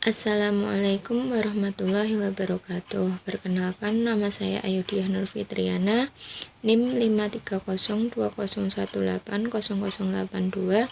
Assalamualaikum warahmatullahi wabarakatuh. Perkenalkan, nama saya Ayudiah Nur Fitriana, NIM 53020180082.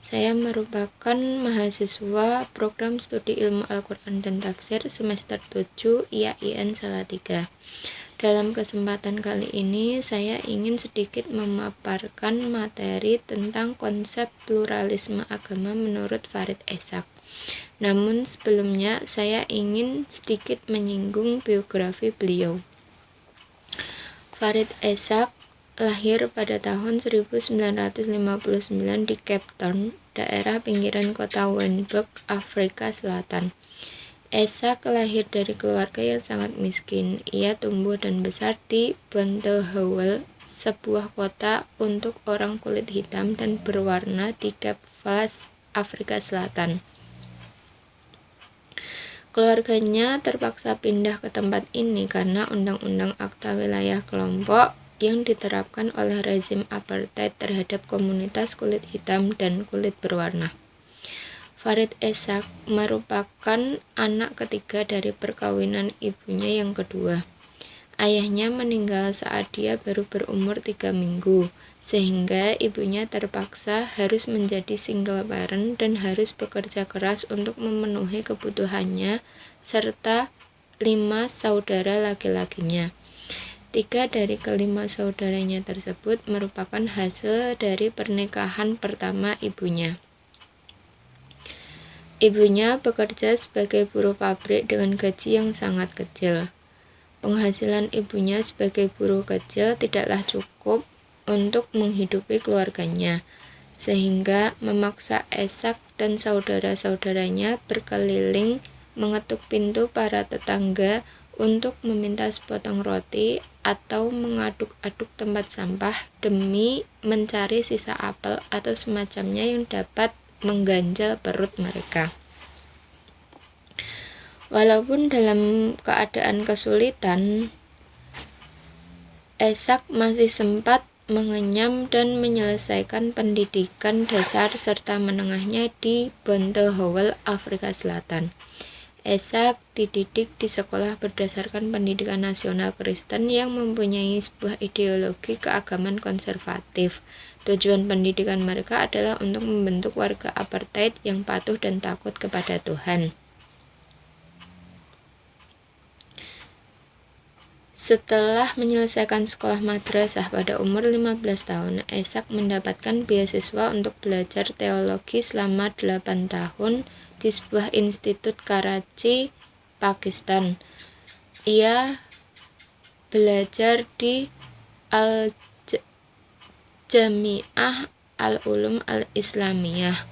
Saya merupakan mahasiswa program studi ilmu Al-Quran dan Tafsir semester 7 IAIN Salatiga. Dalam kesempatan kali ini, saya ingin sedikit memaparkan materi tentang konsep pluralisme agama menurut Farid Eshaq. Namun sebelumnya saya ingin sedikit menyinggung biografi beliau. Farid Eshaq lahir pada tahun 1959 di Cape Town, daerah pinggiran kota Wynberg, Afrika Selatan. Eshaq lahir dari keluarga yang sangat miskin. Ia tumbuh dan besar di Bonteheuwel, sebuah kota untuk orang kulit hitam dan berwarna di Cape Flats, Afrika Selatan. Keluarganya terpaksa pindah ke tempat ini karena Undang-Undang Akta Wilayah Kelompok yang diterapkan oleh rezim apartheid terhadap komunitas kulit hitam dan kulit berwarna. Farid Eshaq merupakan anak ketiga dari perkawinan ibunya yang kedua. Ayahnya meninggal saat dia baru berumur 3 minggu, sehingga ibunya terpaksa harus menjadi single parent dan harus bekerja keras untuk memenuhi kebutuhannya serta 5 saudara laki-lakinya. 3 dari kelima saudaranya tersebut merupakan hasil dari pernikahan pertama ibunya. Ibunya bekerja sebagai buruh pabrik dengan gaji yang sangat kecil. Penghasilan ibunya sebagai buruh kecil tidaklah cukup untuk menghidupi keluarganya, sehingga memaksa Eshaq dan saudara-saudaranya berkeliling mengetuk pintu para tetangga untuk meminta sepotong roti atau mengaduk-aduk tempat sampah demi mencari sisa apel atau semacamnya yang dapat mengganjal perut mereka. Walaupun dalam keadaan kesulitan, Eshaq masih sempat mengenyam dan menyelesaikan pendidikan dasar serta menengahnya di Bonteheuwel, Afrika Selatan. Eshaq dididik di sekolah berdasarkan pendidikan nasional Kristen yang mempunyai sebuah ideologi keagamaan konservatif. Tujuan pendidikan mereka adalah untuk membentuk warga apartheid yang patuh dan takut kepada Tuhan. Setelah menyelesaikan sekolah madrasah pada umur 15 tahun, Eshaq mendapatkan beasiswa untuk belajar teologi selama 8 tahun di sebuah institut Karachi, Pakistan. Ia belajar di Al-Jami'ah Al-Ulum Al-Islamiyah.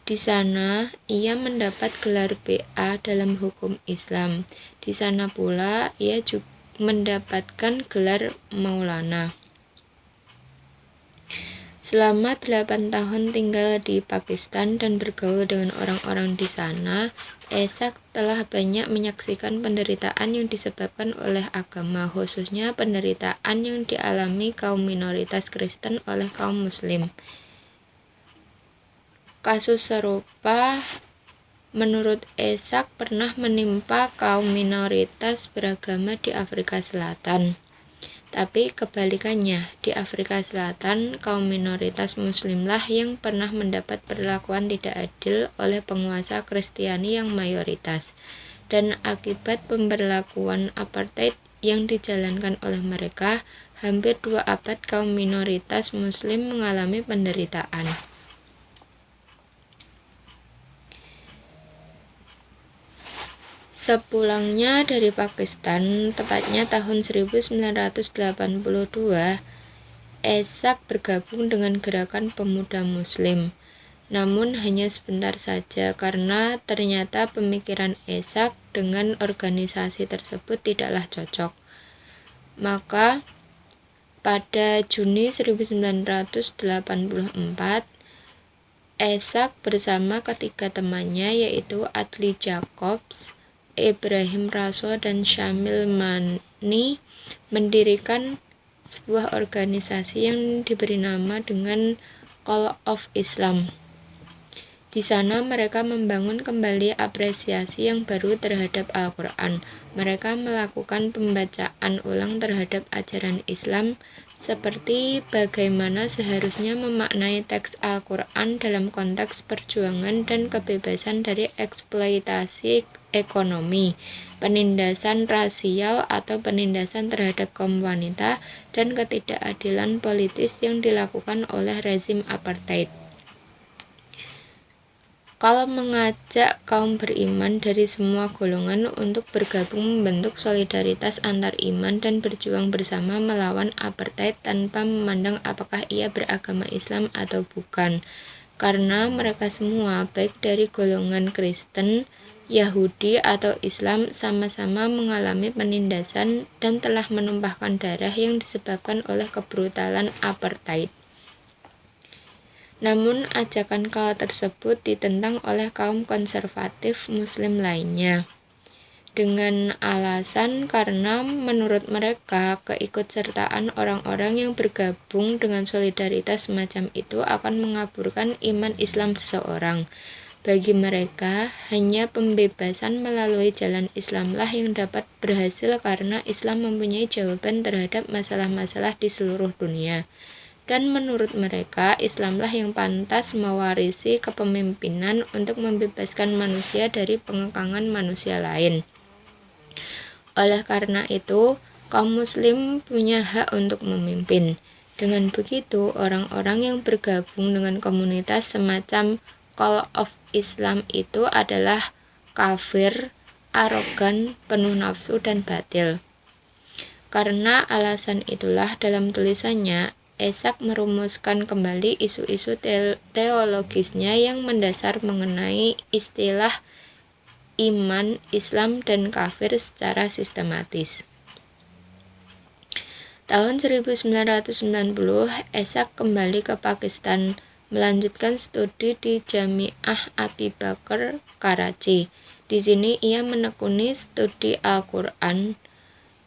Di sana, ia mendapat gelar BA dalam hukum Islam. Di sana pula, ia juga mendapatkan gelar Maulana. Selama 8 tahun tinggal di Pakistan dan bergaul dengan orang-orang di sana, Eshaq telah banyak menyaksikan penderitaan yang disebabkan oleh agama, khususnya penderitaan yang dialami kaum minoritas Kristen oleh kaum Muslim. Kasus serupa menurut Eshaq pernah menimpa kaum minoritas beragama di Afrika Selatan. Tapi kebalikannya, di Afrika Selatan, kaum minoritas Muslimlah yang pernah mendapat perlakuan tidak adil oleh penguasa Kristiani yang mayoritas. Dan akibat pemberlakuan apartheid yang dijalankan oleh mereka, hampir 2 abad kaum minoritas Muslim mengalami penderitaan. Sepulangnya dari Pakistan, tepatnya tahun 1982, Eshaq bergabung dengan gerakan pemuda Muslim. Namun hanya sebentar saja karena ternyata pemikiran Eshaq dengan organisasi tersebut tidaklah cocok. Maka pada Juni 1984, Eshaq bersama ketiga temannya yaitu Adli Jacobs, Ibrahim Rasool dan Syamil Mani mendirikan sebuah organisasi yang diberi nama dengan Call of Islam. Di sana mereka membangun kembali apresiasi yang baru terhadap Al-Quran. Mereka melakukan pembacaan ulang terhadap ajaran Islam, seperti bagaimana seharusnya memaknai teks Al-Quran dalam konteks perjuangan dan kebebasan dari eksploitasi ekonomi, penindasan rasial atau penindasan terhadap kaum wanita, dan ketidakadilan politis yang dilakukan oleh rezim apartheid. Kalau mengajak kaum beriman dari semua golongan untuk bergabung membentuk solidaritas antar iman dan berjuang bersama melawan apartheid tanpa memandang apakah ia beragama Islam atau bukan. Karena mereka semua, baik dari golongan Kristen, Yahudi, atau Islam, sama-sama mengalami penindasan dan telah menumpahkan darah yang disebabkan oleh kebrutalan apartheid. Namun, ajakan kala tersebut ditentang oleh kaum konservatif Muslim lainnya, dengan alasan karena menurut mereka keikutsertaan orang-orang yang bergabung dengan solidaritas semacam itu akan mengaburkan iman Islam seseorang. Bagi mereka, hanya pembebasan melalui jalan Islamlah yang dapat berhasil karena Islam mempunyai jawaban terhadap masalah-masalah di seluruh dunia. Dan menurut mereka, Islamlah yang pantas mewarisi kepemimpinan untuk membebaskan manusia dari pengekangan manusia lain. Oleh karena itu, kaum muslim punya hak untuk memimpin. Dengan begitu, orang-orang yang bergabung dengan komunitas semacam Call of Islam itu adalah kafir, arogan, penuh nafsu, dan batil. Karena alasan itulah dalam tulisannya, Esak merumuskan kembali isu-isu teologisnya yang mendasar mengenai istilah iman, Islam, dan kafir secara sistematis. Tahun 1990, Esak kembali ke Pakistan, melanjutkan studi di Jamiah Abi Bakr, Karachi. Di sini ia menekuni studi Al-Quran.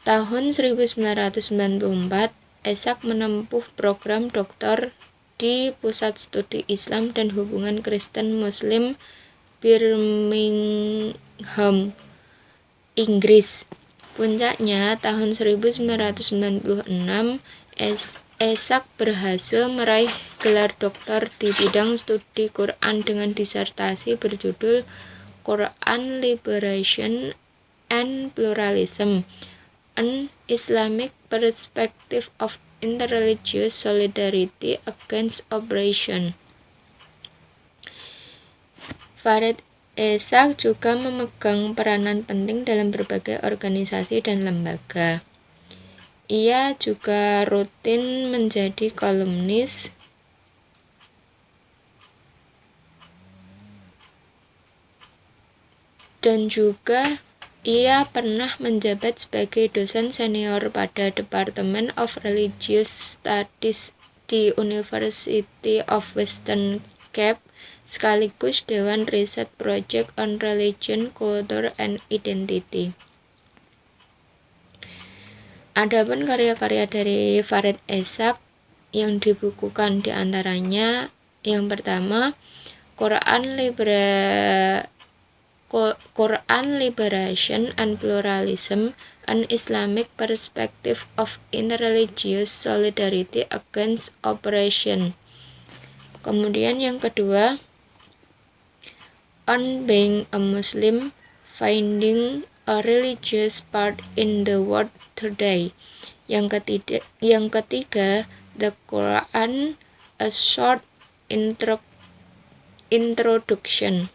Tahun 1994, Esak menempuh program doktor di Pusat Studi Islam dan Hubungan Kristen Muslim Birmingham, Inggris. Puncaknya, tahun 1996, Esak berhasil meraih gelar doktor di bidang studi Quran dengan disertasi berjudul Quran Liberation and Pluralism, An Islamic Perspective of Interreligious Solidarity Against Oppression. Farid Esak juga memegang peranan penting dalam berbagai organisasi dan lembaga. Ia juga rutin menjadi kolumnis dan juga ia pernah menjabat sebagai dosen senior pada Department of Religious Studies di University of Western Cape, sekaligus Dewan Riset Project on Religion, Culture, and Identity. Adapun karya-karya dari Farid Esak yang dibukukan diantaranya yang pertama, Quran Liberation and Pluralism, An Islamic Perspective of Interreligious Solidarity Against Oppression. Kemudian yang kedua, On Being a Muslim, Finding a Religious Part in the World Today. Yang ketiga, The Quran, A Short Introduction.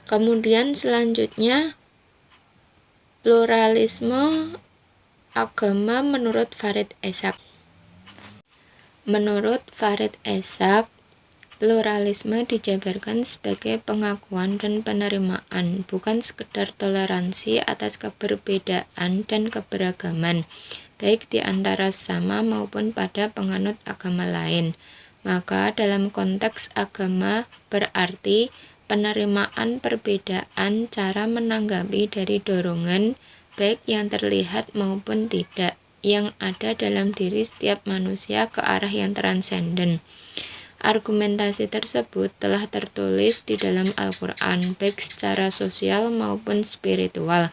Kemudian selanjutnya, pluralisme agama menurut Farid Esak. Menurut Farid Esak, pluralisme dijabarkan sebagai pengakuan dan penerimaan, bukan sekedar toleransi atas keberbedaan dan keberagaman, baik di antara sesama maupun pada penganut agama lain. Maka dalam konteks agama berarti penerimaan perbedaan cara menanggapi dari dorongan, baik yang terlihat maupun tidak, yang ada dalam diri setiap manusia ke arah yang transenden. Argumentasi tersebut telah tertulis di dalam Al-Quran, baik secara sosial maupun spiritual.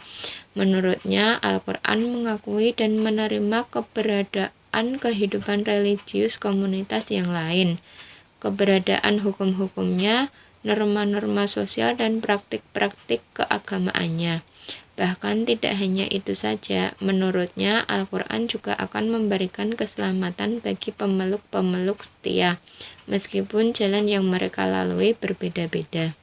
Menurutnya, Al-Quran mengakui dan menerima keberadaan kehidupan religius komunitas yang lain, keberadaan hukum-hukumnya, norma-norma sosial, dan praktik-praktik keagamaannya. Bahkan tidak hanya itu saja, menurutnya Al-Quran juga akan memberikan keselamatan bagi pemeluk-pemeluk setia, meskipun jalan yang mereka lalui berbeda-beda.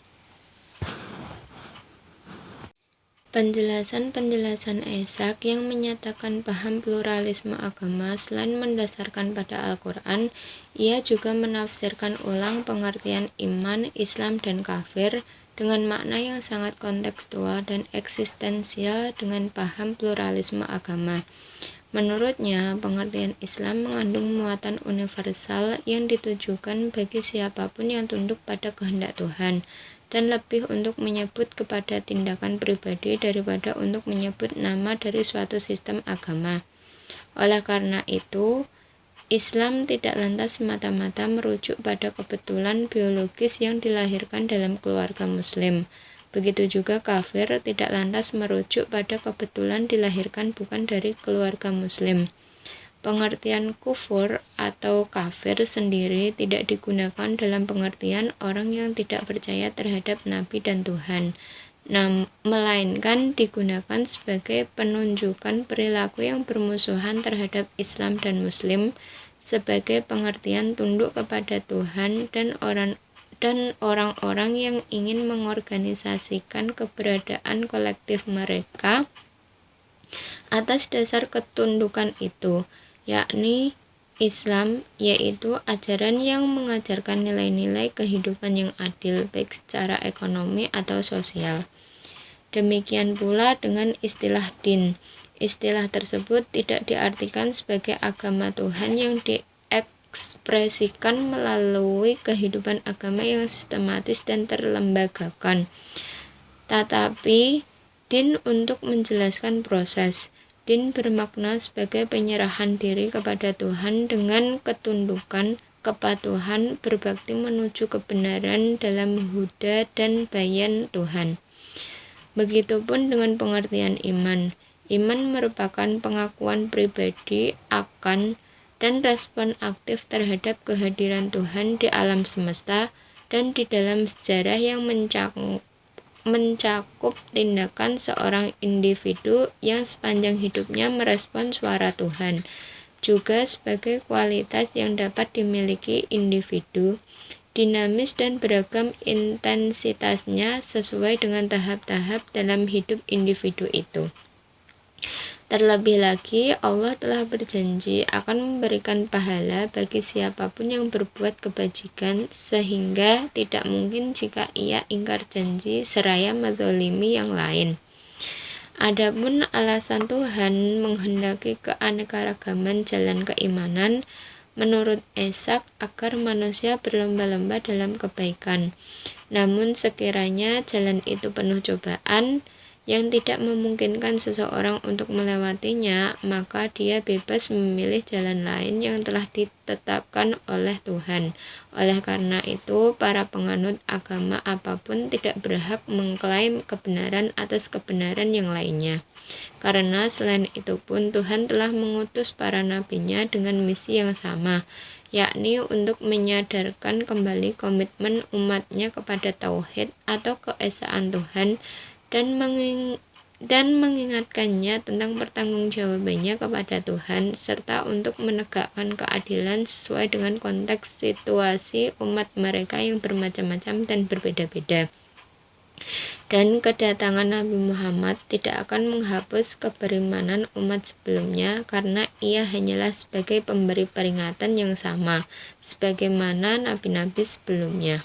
Penjelasan-penjelasan Ishaq yang menyatakan paham pluralisme agama selain mendasarkan pada Al-Quran, ia juga menafsirkan ulang pengertian iman, Islam, dan kafir dengan makna yang sangat kontekstual dan eksistensial dengan paham pluralisme agama. Menurutnya, pengertian Islam mengandung muatan universal yang ditujukan bagi siapapun yang tunduk pada kehendak Tuhan, dan lebih untuk menyebut kepada tindakan pribadi daripada untuk menyebut nama dari suatu sistem agama. Oleh karena itu, Islam tidak lantas semata-mata merujuk pada kebetulan biologis yang dilahirkan dalam keluarga Muslim. Begitu juga kafir tidak lantas merujuk pada kebetulan dilahirkan bukan dari keluarga Muslim. Pengertian kufur atau kafir sendiri tidak digunakan dalam pengertian orang yang tidak percaya terhadap Nabi dan Tuhan, melainkan digunakan sebagai penunjukan perilaku yang bermusuhan terhadap Islam dan Muslim, sebagai pengertian tunduk kepada Tuhan dan orang-orang yang ingin mengorganisasikan keberadaan kolektif mereka atas dasar ketundukan itu, yakni Islam, yaitu ajaran yang mengajarkan nilai-nilai kehidupan yang adil baik secara ekonomi atau sosial. Demikian pula dengan istilah din. Istilah tersebut tidak diartikan sebagai agama Tuhan yang diekspresikan melalui kehidupan agama yang sistematis dan terlembagakan, tetapi din untuk menjelaskan proses. Din bermakna sebagai penyerahan diri kepada Tuhan dengan ketundukan, kepatuhan, berbakti menuju kebenaran dalam huda dan bayan Tuhan. Begitupun dengan pengertian iman. Iman merupakan pengakuan pribadi akan dan respon aktif terhadap kehadiran Tuhan di alam semesta dan di dalam sejarah yang mencakup tindakan seorang individu yang sepanjang hidupnya merespon suara Tuhan, juga sebagai kualitas yang dapat dimiliki individu, dinamis dan beragam intensitasnya sesuai dengan tahap-tahap dalam hidup individu itu. Terlebih lagi, Allah telah berjanji akan memberikan pahala bagi siapapun yang berbuat kebajikan, sehingga tidak mungkin jika ia ingkar janji seraya menzalimi yang lain. Adapun alasan Tuhan menghendaki keanekaragaman jalan keimanan, menurut Ishaq, agar manusia berlomba-lomba dalam kebaikan. Namun sekiranya jalan itu penuh cobaan yang tidak memungkinkan seseorang untuk melewatinya, maka dia bebas memilih jalan lain yang telah ditetapkan oleh Tuhan. Oleh karena itu, para penganut agama apapun tidak berhak mengklaim kebenaran atas kebenaran yang lainnya. Karena selain itu pun Tuhan telah mengutus para nabinya dengan misi yang sama, yakni untuk menyadarkan kembali komitmen umatnya kepada tauhid atau keesaan Tuhan, dan mengingatkannya tentang pertanggungjawabannya kepada Tuhan, serta untuk menegakkan keadilan sesuai dengan konteks situasi umat mereka yang bermacam-macam dan berbeda-beda. Dan kedatangan Nabi Muhammad tidak akan menghapus keberimanan umat sebelumnya, karena ia hanyalah sebagai pemberi peringatan yang sama sebagaimana nabi-nabi sebelumnya.